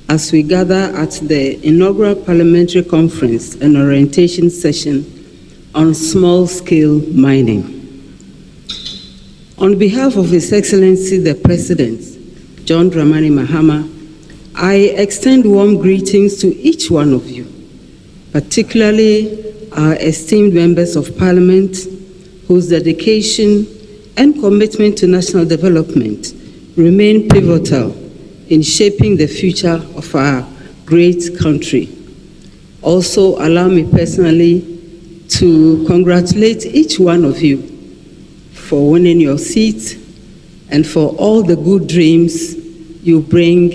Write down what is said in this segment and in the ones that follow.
as we gather at the inaugural Parliamentary Conference and orientation session on small-scale mining. On behalf of His Excellency the President, John Dramani Mahama, I extend warm greetings to each one of you, particularly our esteemed members of Parliament, whose dedication and commitment to national development remain pivotal in shaping the future of our great country. Also, allow me personally to congratulate each one of you for winning your seat and for all the good dreams you bring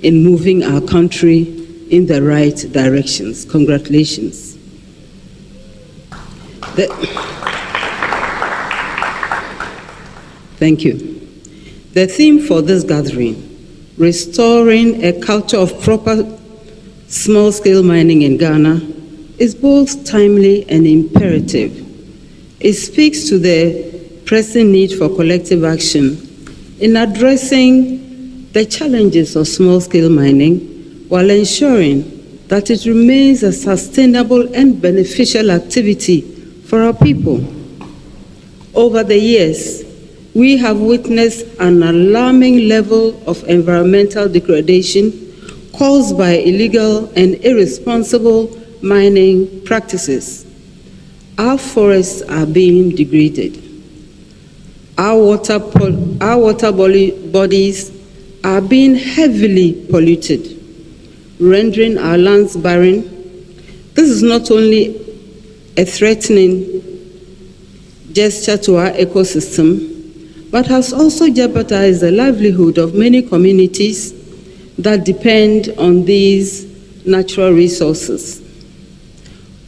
in moving our country in the right directions. Congratulations. Thank you. The theme for this gathering, restoring a culture of proper small-scale mining in Ghana, is both timely and imperative. It speaks to the pressing need for collective action in addressing the challenges of small-scale mining while ensuring that it remains a sustainable and beneficial activity for our people. Over the years, we have witnessed an alarming level of environmental degradation caused by illegal and irresponsible mining practices. Our forests are being degraded. Our water bodies are being heavily polluted, rendering our lands barren. This is not only a threatening gesture to our ecosystem, but has also jeopardized the livelihood of many communities that depend on these natural resources.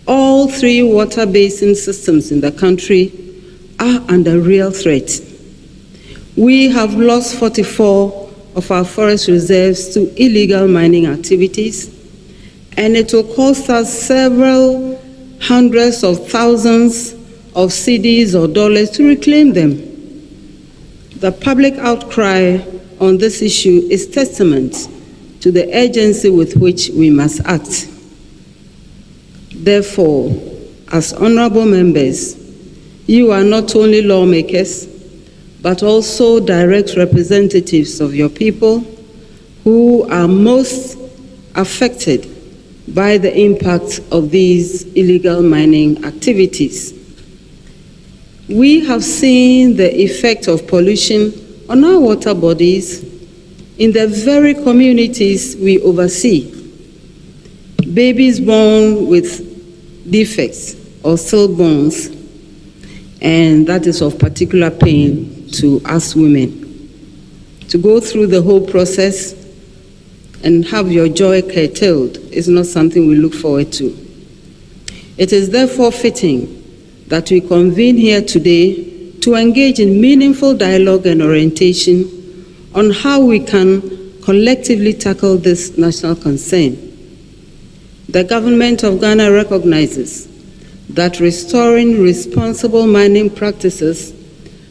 All three water basin systems in the country are under real threat. We have lost 44 of our forest reserves to illegal mining activities, and it will cost us several hundreds of thousands of cedis or dollars to reclaim them. The public outcry on this issue is testament to the urgency with which we must act. Therefore, as honorable members, you are not only lawmakers, but also direct representatives of your people who are most affected by the impact of these illegal mining activities. We have seen the effect of pollution on our water bodies in the very communities we oversee. Babies born with defects or stillborns, and that is of particular pain to us women. To go through the whole process and have your joy curtailed is not something we look forward to. It is therefore fitting that we convene here today to engage in meaningful dialogue and orientation on how we can collectively tackle this national concern. The government of Ghana recognizes that restoring responsible mining practices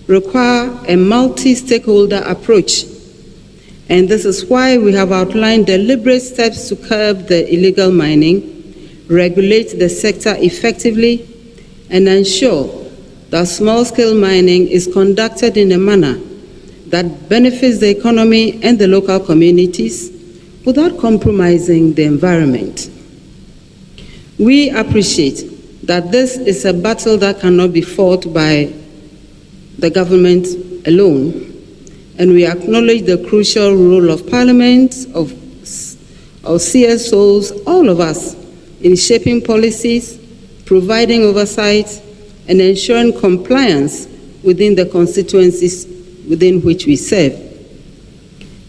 require a multi-stakeholder approach, and this is why we have outlined deliberate steps to curb the illegal mining, regulate the sector effectively, and ensure that small-scale mining is conducted in a manner that benefits the economy and the local communities without compromising the environment. We appreciate that this is a battle that cannot be fought by the government alone, and we acknowledge the crucial role of Parliament, of CSOs, all of us, in shaping policies, providing oversight, and ensuring compliance within the constituencies within which we serve.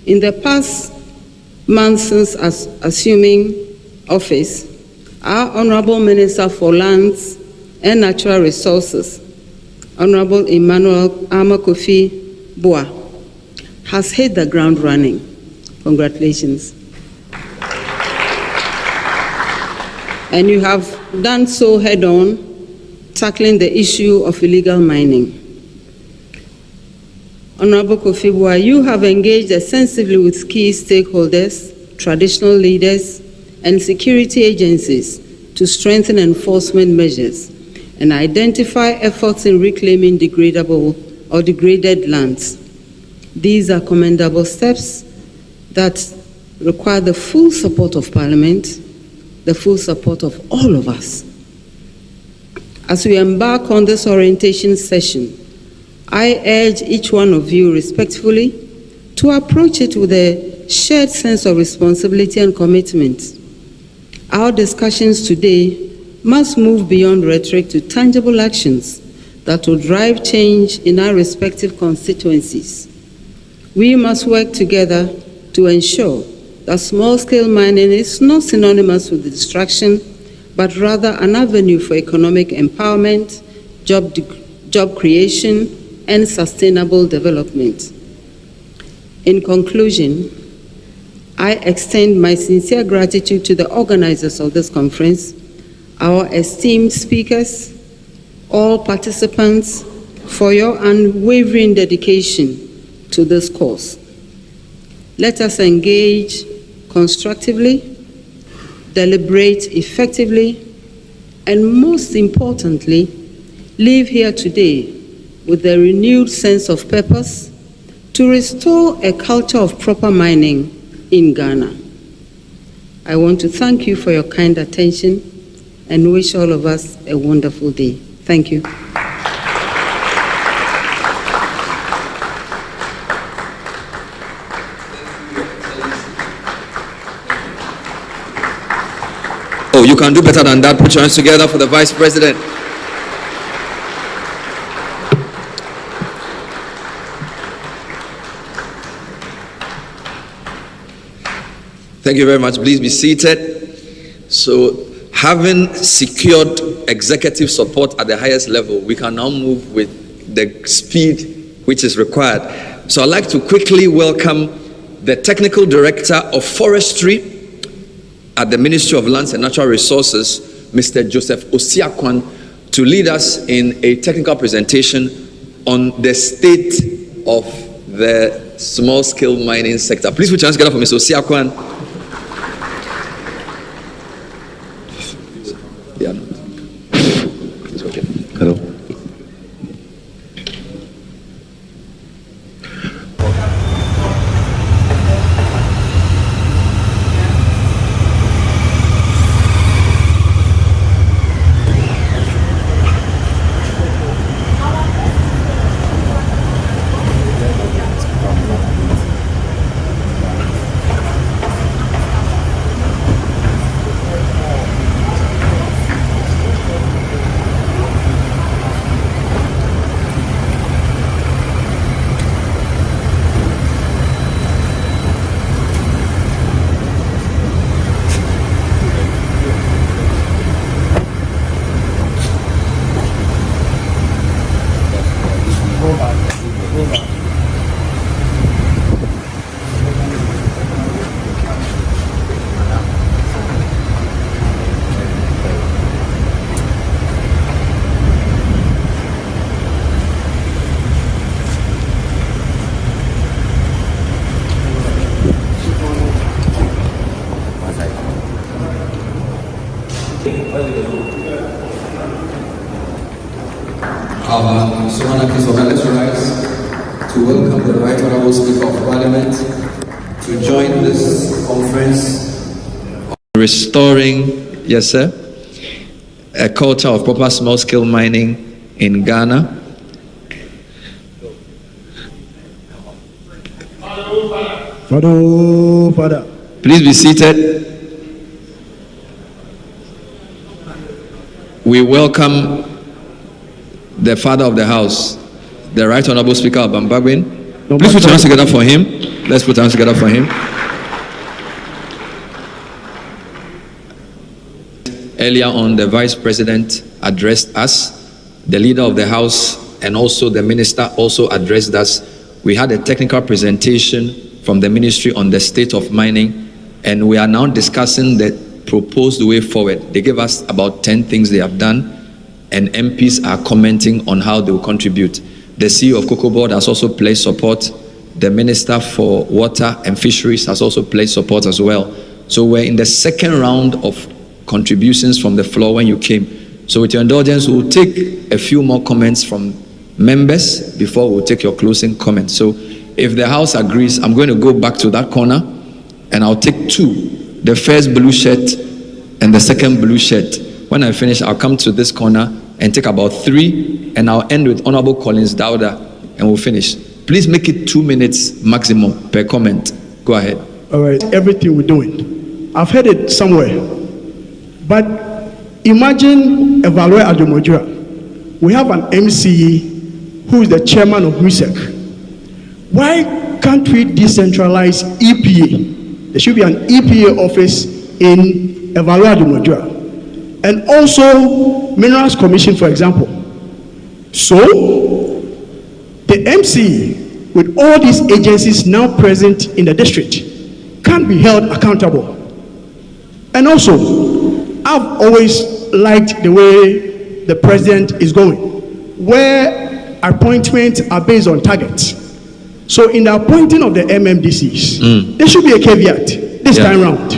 In the past months since assuming office, our Honorable Minister for Lands and Natural Resources, Honorable Emmanuel Kofi Boa, has hit the ground running. Congratulations. And you have done so head-on, tackling the issue of illegal mining. Honorable Kofi Boa, you have engaged extensively with key stakeholders traditional leaders, and security agencies to strengthen enforcement measures and identify efforts in reclaiming degradable or degraded lands. These are commendable steps that require the full support of Parliament, the full support of all of us. As we embark on this orientation session, I urge each one of you respectfully to approach it with a shared sense of responsibility and commitment. Our discussions today must move beyond rhetoric to tangible actions that will drive change in our respective constituencies. We must work together to ensure that small-scale mining is not synonymous with destruction, but rather an avenue for economic empowerment, job creation, and sustainable development. In conclusion, I extend my sincere gratitude to the organizers of this conference, our esteemed speakers, all participants, for your unwavering dedication to this cause. Let us engage constructively, deliberate effectively, and most importantly, live here today with a renewed sense of purpose to restore a culture of proper mining in Ghana. I want to thank you for your kind attention and wish all of us a wonderful day. Thank you. Oh, you can do better than that. Put your hands together for the Vice President. Thank you very much. Please be seated. So, having secured executive support at the highest level, we can now move with the speed which is required. So I'd like to quickly welcome the Technical Director of Forestry at the Ministry of Lands and Natural Resources, Mr. Joseph Osiakwan, to lead us in a technical presentation on the state of the small-scale mining sector. Please put your hands together for Mr. Osiakwan. Hello. Let's rise to welcome the Right Honourable Speaker of Parliament to join this conference on restoring, yes sir, a culture of proper small-scale mining in Ghana. Father. Please be seated. We welcome the father of the house, the Right Honourable Speaker of Bambagwin. Please put your hands together for him. Let's put our hands together for him. Earlier on, the Vice President addressed us. The Leader of the House and also the Minister also addressed us. We had a technical presentation from the Ministry on the state of mining, and we are now discussing the proposed way forward. They gave us about 10 things they have done, and MPs are commenting on how they will contribute. The CEO of Cocoa Board has also pledged support. the Minister for Water and Fisheries has also pledged support as well. So we're in the second round of contributions from the floor when you came. So with your indulgence, we'll take a few more comments from members before we'll take your closing comments. So if the House agrees, I'm going to go back to that corner and I'll take two. The first blue shirt and the second blue shirt. When I finish, I'll come to this corner and take about three, and I'll end with Honorable Collins Dauda, and we'll finish. Please make it 2 minutes maximum per comment. Go ahead. All right, everything we're doing. I've heard it somewhere. But imagine Evaluate Agyemang. We have an MCE who is the chairman of MUSEC. Why can't we decentralize EPA? There should be an EPA office in Evaluate Agyemang. And also Minerals Commission, for example. So the MC, with all these agencies now present in the district, can't be held accountable. And also, I've always liked the way the president is going, where appointments are based on targets. So in the appointing of the MMDCs, there should be a caveat this time round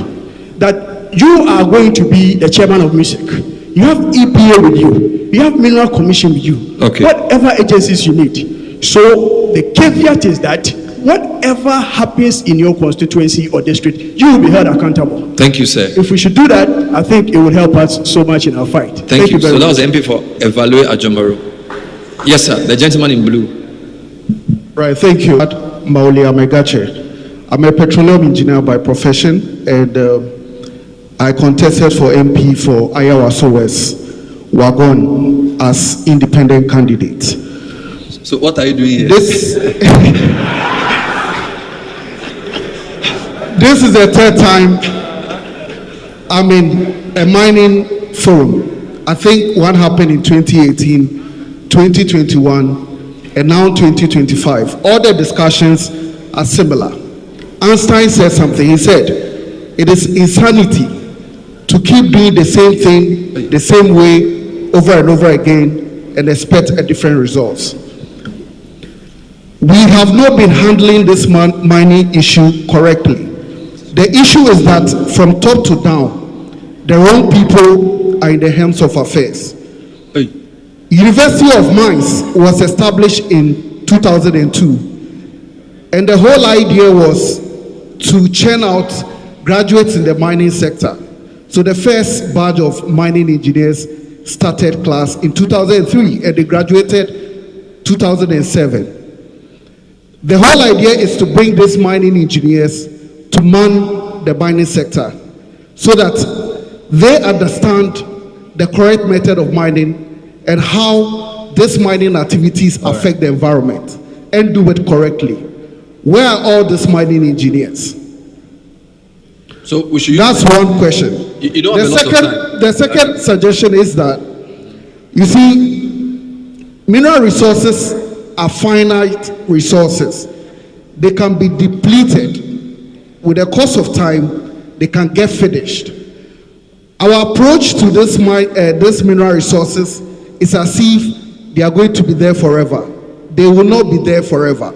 that you are going to be the chairman of MUSEC. You have EPA with you. You have Mineral Commission with you. Okay. Whatever agencies you need. So the caveat is that whatever happens in your constituency or district, you will be held accountable. Thank you, sir. If we should do that, I think it would help us so much in our fight. Thank you. very So that much. was the MP for Evaluate Agyemang. Yes, sir. The gentleman in blue. Right, thank you. Mauli Amegache. I'm a petroleum engineer by profession, and I contested for MP for Ayawa West Wagon as independent candidate. So what are you doing here? This is the third time I'm in a mining forum. I think one happened in 2018, 2021, and now 2025. All the discussions are similar. Einstein said something. He said, it is insanity to keep doing the same thing, the same way, over and over again, and expect a different results. We have not been handling this mining issue correctly. The issue is that from top to down, the wrong people are in the helms of affairs. University of Mines was established in 2002, and the whole idea was to churn out graduates in the mining sector. So the first batch of mining engineers started class in 2003, and they graduated 2007. The whole idea is to bring these mining engineers to man the mining sector so that they understand the correct method of mining and how these mining activities affect the environment and do it correctly. Where are all these mining engineers? So we should. That's one question. You don't have a lot of time. The second suggestion is that, you see, mineral resources are finite resources. They can be depleted. With the course of time, they can get finished. Our approach to this mineral resources is as if they are going to be there forever. They will not be there forever.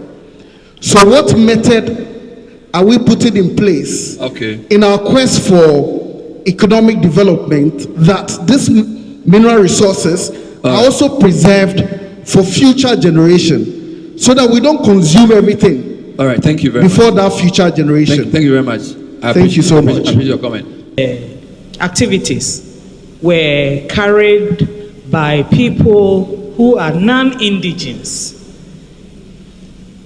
So what method are we putting in place in our quest for economic development that these mineral resources are also preserved for future generation so that we don't consume everything All right, thank you very before much. that future generation? Thank you very much. Thank you so much. I appreciate your comment. Activities were carried by people who are non-indigenous.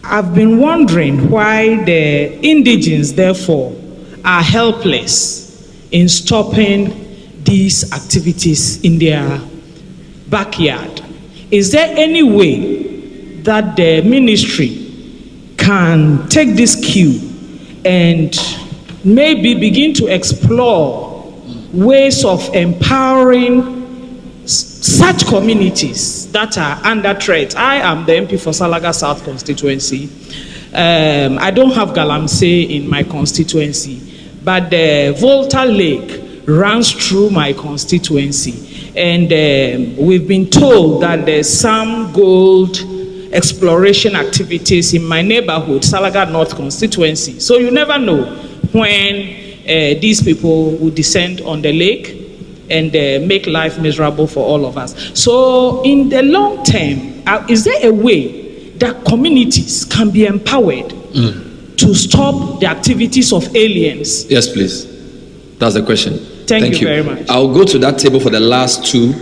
I've been wondering why the indigenes, therefore, are helpless in stopping these activities in their backyard. Is there any way that the ministry can take this cue and maybe begin to explore ways of empowering such communities that are under threat? I am the MP for Salaga South constituency. I don't have Galamsey in my constituency, but the Volta Lake runs through my constituency, and we've been told that there's some gold exploration activities in my neighborhood, Salaga North constituency. So you never know when these people will descend on the lake and make life miserable for all of us. So in the long term, is there a way that communities can be empowered to stop the activities of aliens? Yes, please. That's the question. Thank you very much. I'll go to that table for the last two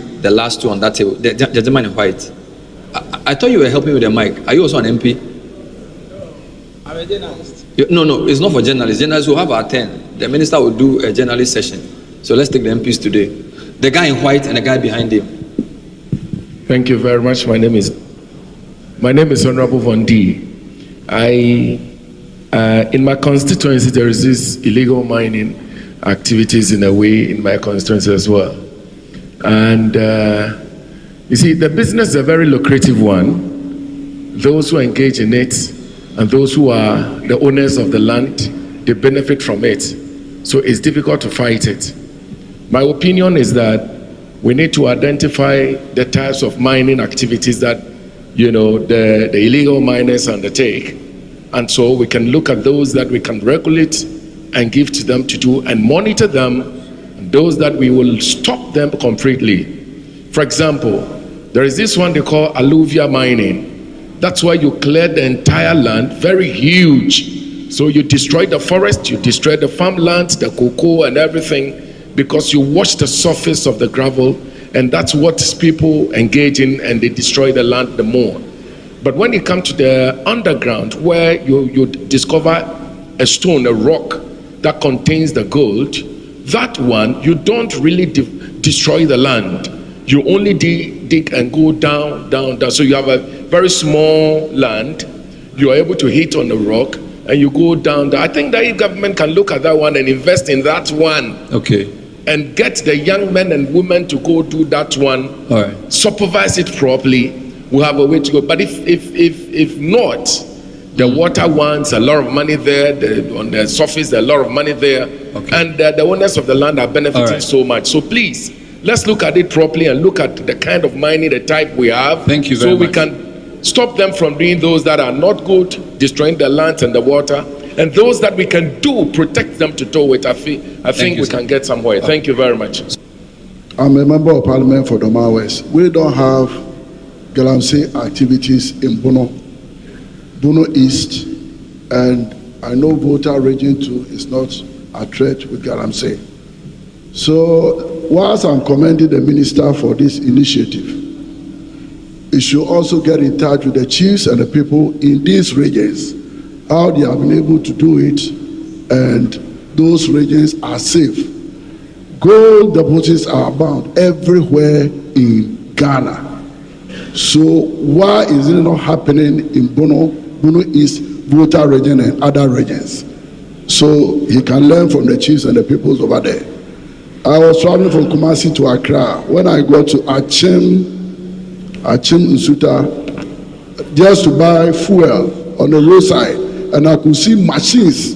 on that table. The gentleman in white. I thought you were helping with the mic. Are you also an MP? I'm a journalist. No, it's not for journalists. Journalists will have our turn. The minister will do a journalist session. So let's take the MPs today. The guy in white and the guy behind him. Thank you very much. My name is Honorable Vondi. In my constituency, there is this illegal mining activities in a way in my constituency as well. And you see, the business is a very lucrative one. Those who engage in it and those who are the owners of the land, they benefit from it. So it's difficult to fight it. My opinion is that we need to identify the types of mining activities that, the illegal miners undertake. And so we can look at those that we can regulate and give to them to do and monitor them, and those that we will stop them completely. For example, there is this one they call alluvia mining. That's why you clear the entire land, very huge. So you destroy the forest, you destroy the farmland, the cocoa and everything, because you wash the surface of the gravel, and that's what people engage in, and they destroy the land the more. But when you come to the underground, where you discover a stone, a rock that contains the gold, that one, you don't really destroy the land. You only dig and go down. So you have a very small land, you are able to hit on the rock, and you go down. I think the government can look at that one and invest in that one. Okay. And get the young men and women to go do that one. All right. Supervise it properly. We'll have a way to go. But if not, the water ones, a lot of money there. On the surface, a lot of money there. Okay. And the owners of the land are benefiting so much. So please, let's look at it properly and look at the kind of mining, the type we have. Thank you very much. So we can stop them from doing those that are not good, destroying the land and the water. And those that we can do, protect them to do it. I think we can get somewhere. Thank you very much. I'm a member of Parliament for Doma West. We don't have Galamsey activities in Bono East, and I know Volta Region 2 is not a threat with Galamsey. So whilst I'm commending the minister for this initiative, he should also get in touch with the chiefs and the people in these regions, how they have been able to do it, and those regions are safe. Gold deposits are abound everywhere in Ghana. So why is it not happening in Bono East, Volta region and other regions? So he can learn from the chiefs and the peoples over there. I was traveling from Kumasi to Accra. When I got to Agyemang Nsuta, just to buy fuel on the roadside, and I could see machines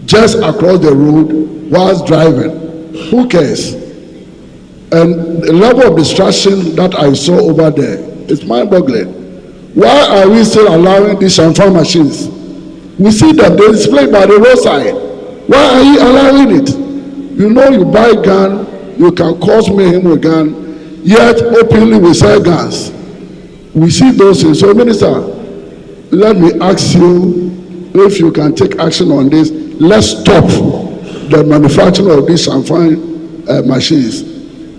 just across the road whilst driving. Who cares? And the level of distraction that I saw over there is mind-boggling. Why are we still allowing these champagne machines? We see them, they display by the roadside. Why are you allowing it? You know, you buy a gun, you can cause mayhem with gun, yet openly we sell guns. We see those things. So, Minister, let me ask you if you can take action on this. Let's stop the manufacturing of these champagne machines.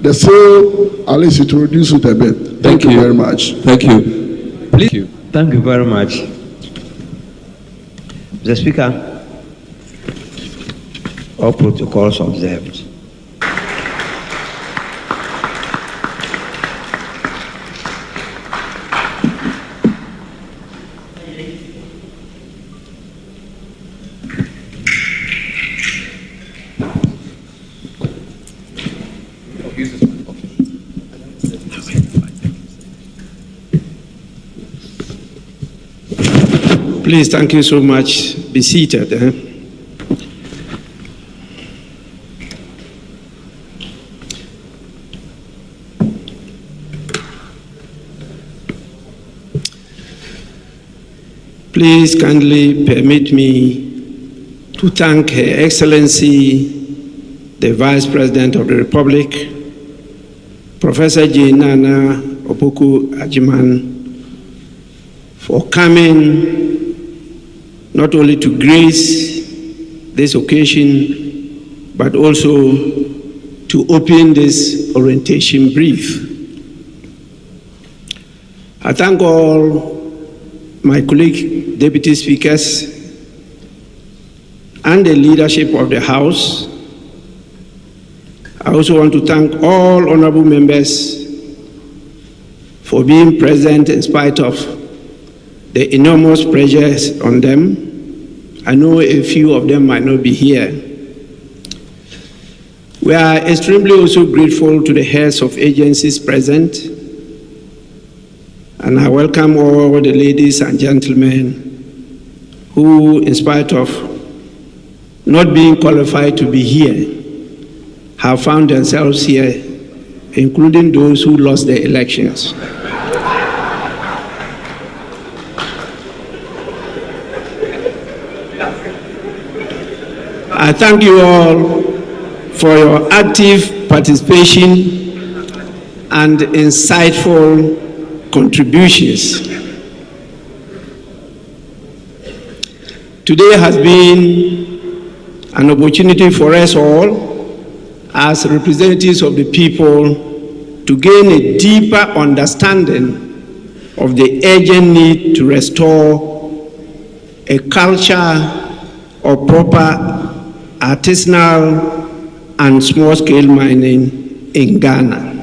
The sale, at least it will reduce it a bit. Thank you very much. Thank you. Please. Thank you very much. Mr. Speaker, all protocols observed. Please, thank you so much. Be seated. Please kindly permit me to thank Her Excellency, the Vice President of the Republic, Professor Naana Opoku Agyemang, for coming not only to grace this occasion, but also to open this orientation brief. I thank all my colleague deputy speakers and the leadership of the House. I also want to thank all honorable members for being present in spite of the enormous pressures on them. I know a few of them might not be here. We are extremely also grateful to the heads of agencies present, and I welcome all the ladies and gentlemen who, in spite of not being qualified to be here, have found themselves here, including those who lost their elections. I thank you all for your active participation and insightful contributions. Today has been an opportunity for us all as representatives of the people to gain a deeper understanding of the urgent need to restore a culture of proper artisanal and small-scale mining in Ghana.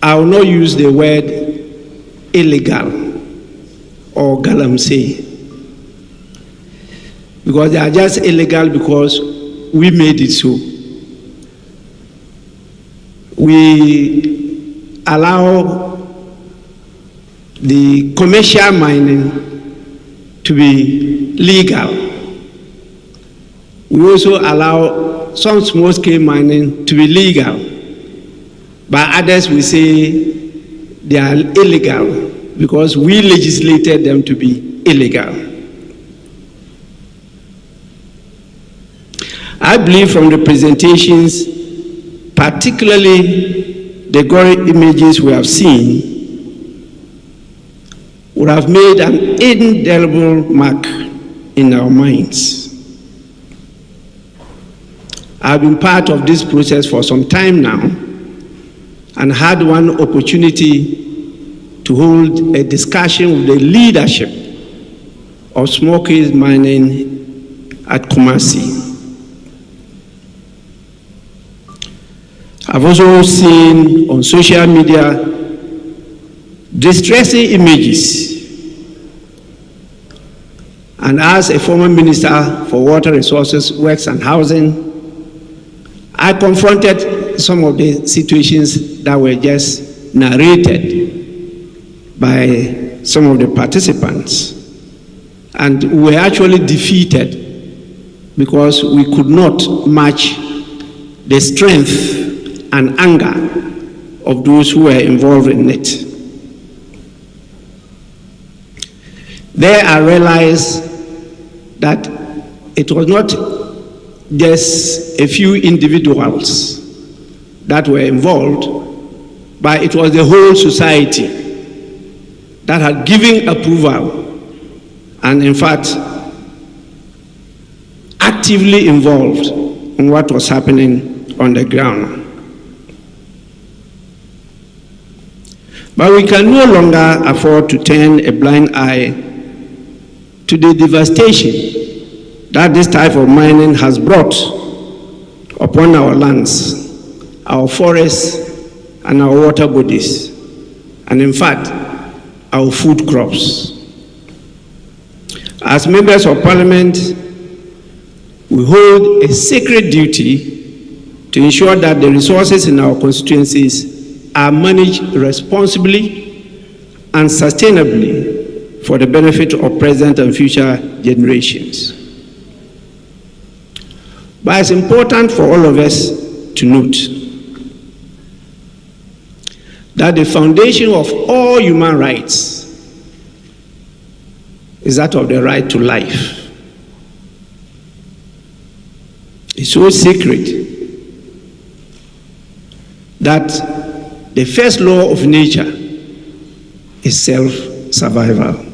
I will not use the word illegal or galamsey, because they are just illegal because we made it so. We allow the commercial mining to be legal. We also allow some small-scale mining to be legal, but others will say they are illegal because we legislated them to be illegal. I believe from the presentations, particularly the gory images we have seen, would have made an indelible mark in our minds. I've been part of this process for some time now and had one opportunity to hold a discussion with the leadership of small-scale mining at Kumasi. I've also seen on social media distressing images. And as a former minister for water resources, works and housing, I confronted some of the situations that were just narrated by some of the participants. And we were actually defeated because we could not match the strength and anger of those who were involved in it. There I realized that it was not just a few individuals that were involved, but it was the whole society that had given approval and in fact actively involved in what was happening on the ground. But we can no longer afford to turn a blind eye to the devastation that this type of mining has brought upon our lands, our forests, and our water bodies, and in fact, our food crops. As members of Parliament, we hold a sacred duty to ensure that the resources in our constituencies are managed responsibly and sustainably for the benefit of present and future generations. But it's important for all of us to note that the foundation of all human rights is that of the right to life. It's so sacred that the first law of nature is self-survival.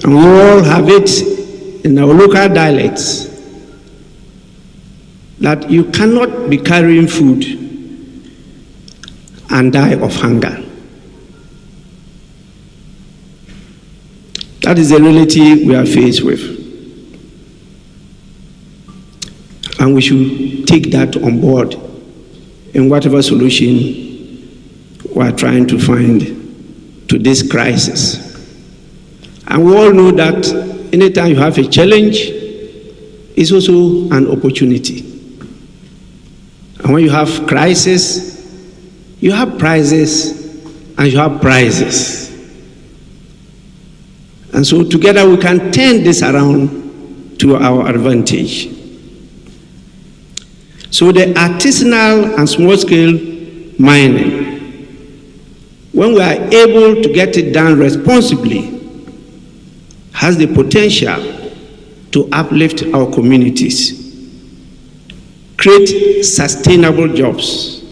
And we all have it in our local dialects that you cannot be carrying food and die of hunger. That is the reality we are faced with. And we should take that on board in whatever solution we are trying to find to this crisis. And we all know that anytime you have a challenge, it's also an opportunity. And when you have crisis, you have prizes and you have prizes. And so together we can turn this around to our advantage. So the artisanal and small-scale mining, when we are able to get it done responsibly, has the potential to uplift our communities, create sustainable jobs,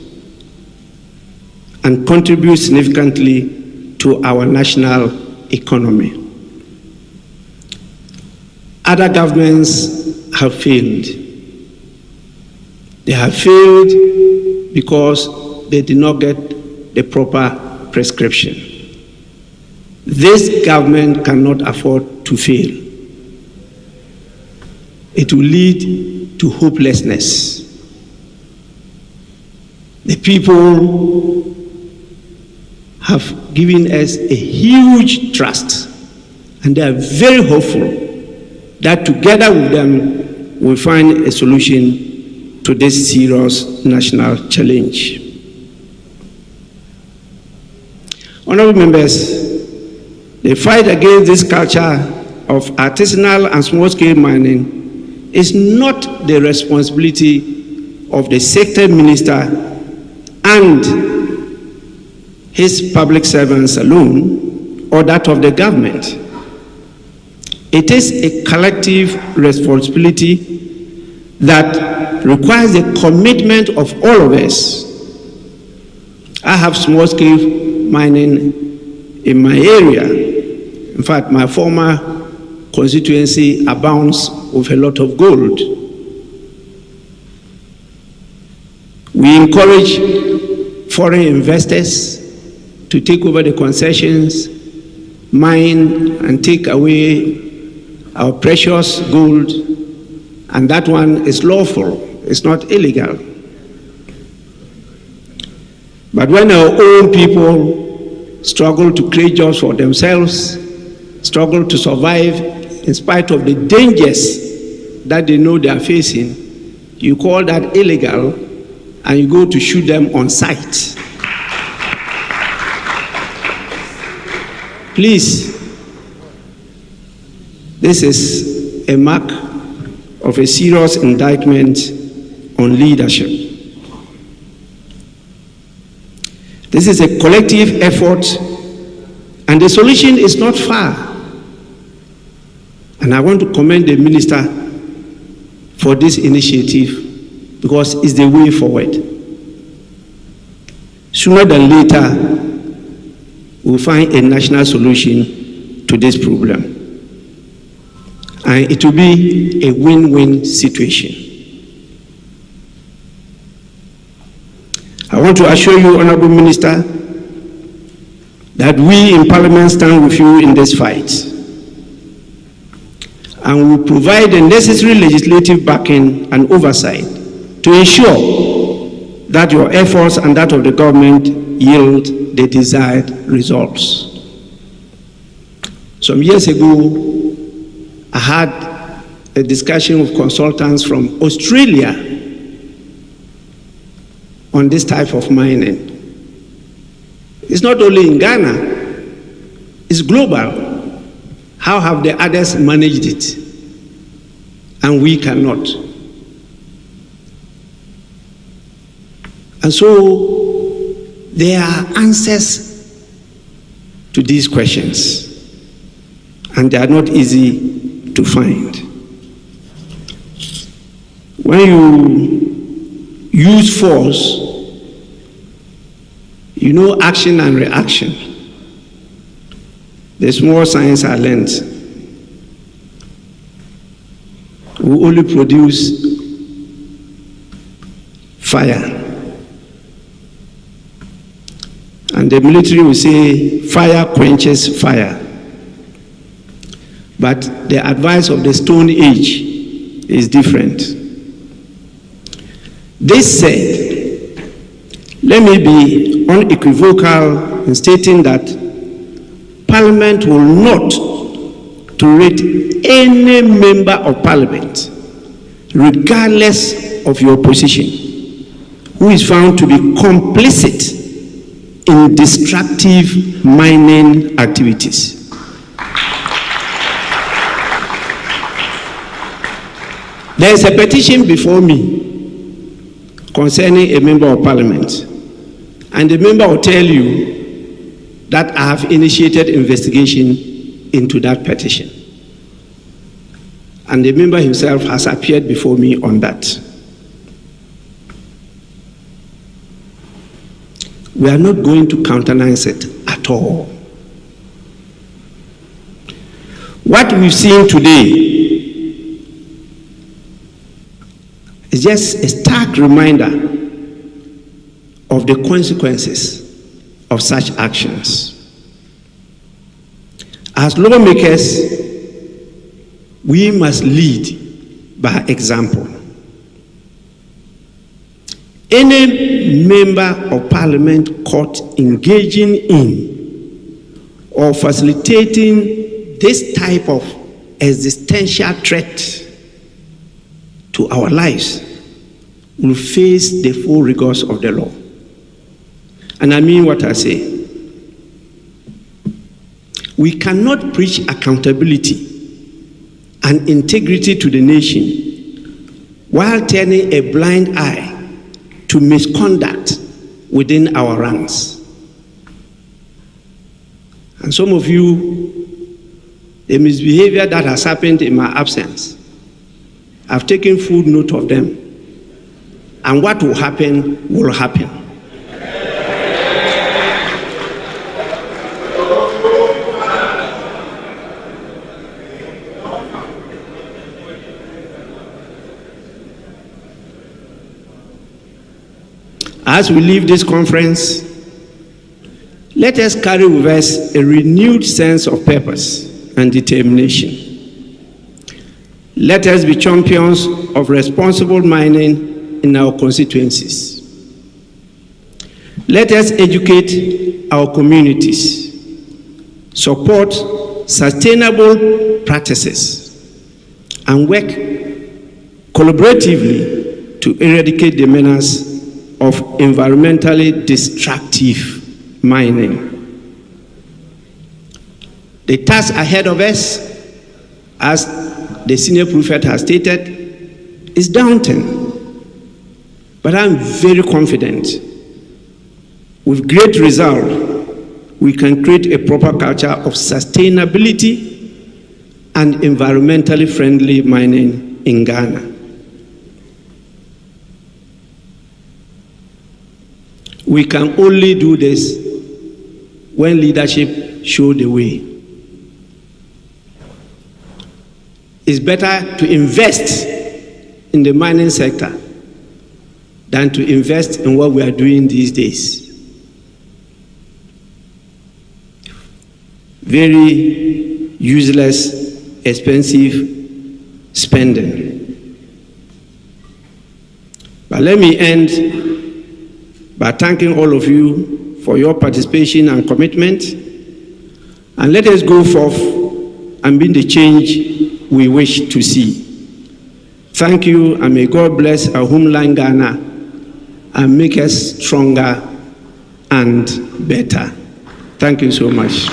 and contribute significantly to our national economy. Other governments have failed. They have failed because they did not get the proper prescription. This government cannot afford to fail. It will lead to hopelessness. The people have given us a huge trust, and they are very hopeful that together with them we'll find a solution to this serious national challenge. Honorable members, the fight against this culture of artisanal and small-scale mining is not the responsibility of the sector minister and his public servants alone, or that of the government. It is a collective responsibility that requires the commitment of all of us. I have small-scale mining in my area. In fact, my former constituency abounds with a lot of gold. We encourage foreign investors to take over the concessions, mine and take away our precious gold, and that one is lawful, it's not illegal. But when our own people struggle to create jobs for themselves, struggle to survive in spite of the dangers that they know they are facing, you call that illegal and you go to shoot them on sight. Please, this is a mark of a serious indictment on leadership. This is a collective effort, and the solution is not far. And I want to commend the minister for this initiative because it's the way forward. Sooner than later, we'll find a national solution to this problem. And it will be a win-win situation. I want to assure you, Honorable Minister, that we in Parliament stand with you in this fight. And will provide the necessary legislative backing and oversight to ensure that your efforts and that of the government yield the desired results. Some years ago, I had a discussion with consultants from Australia on this type of mining. It's not only in Ghana, it's global. How have the others managed it? And we cannot. And so there are answers to these questions, and they are not easy to find. When you use force, you know action and reaction. The small science I learned will only produce fire. And the military will say fire quenches fire. But the advice of the Stone Age is different. This said, let me be unequivocal in stating that Parliament will not tolerate any member of Parliament, regardless of your position, who is found to be complicit in destructive mining activities. There is a petition before me concerning a member of Parliament, and the member will tell you that I have initiated investigation into that petition. And the member himself has appeared before me on that. We are not going to countenance it at all. What we've seen today is just a stark reminder of the consequences of such actions. As lawmakers, we must lead by example. Any member of Parliament caught engaging in or facilitating this type of existential threat to our lives will face the full rigors of the law. And I mean what I say. We cannot preach accountability and integrity to the nation while turning a blind eye to misconduct within our ranks. And some of you, the misbehavior that has happened in my absence, I've taken full note of them. And what will happen will happen. As we leave this conference, let us carry with us a renewed sense of purpose and determination. Let us be champions of responsible mining in our constituencies. Let us educate our communities, support sustainable practices, and work collaboratively to eradicate the menace of environmentally destructive mining. The task ahead of us, as the senior prefect has stated, is daunting. But I'm very confident, with great resolve, we can create a proper culture of sustainability and environmentally friendly mining in Ghana. We can only do this when leadership shows the way. It's better to invest in the mining sector than to invest in what we are doing these days. Very useless, expensive spending. But let me end by thanking all of you for your participation and commitment, and let us go forth and be the change we wish to see. Thank you, and may God bless our homeland Ghana and make us stronger and better. Thank you so much.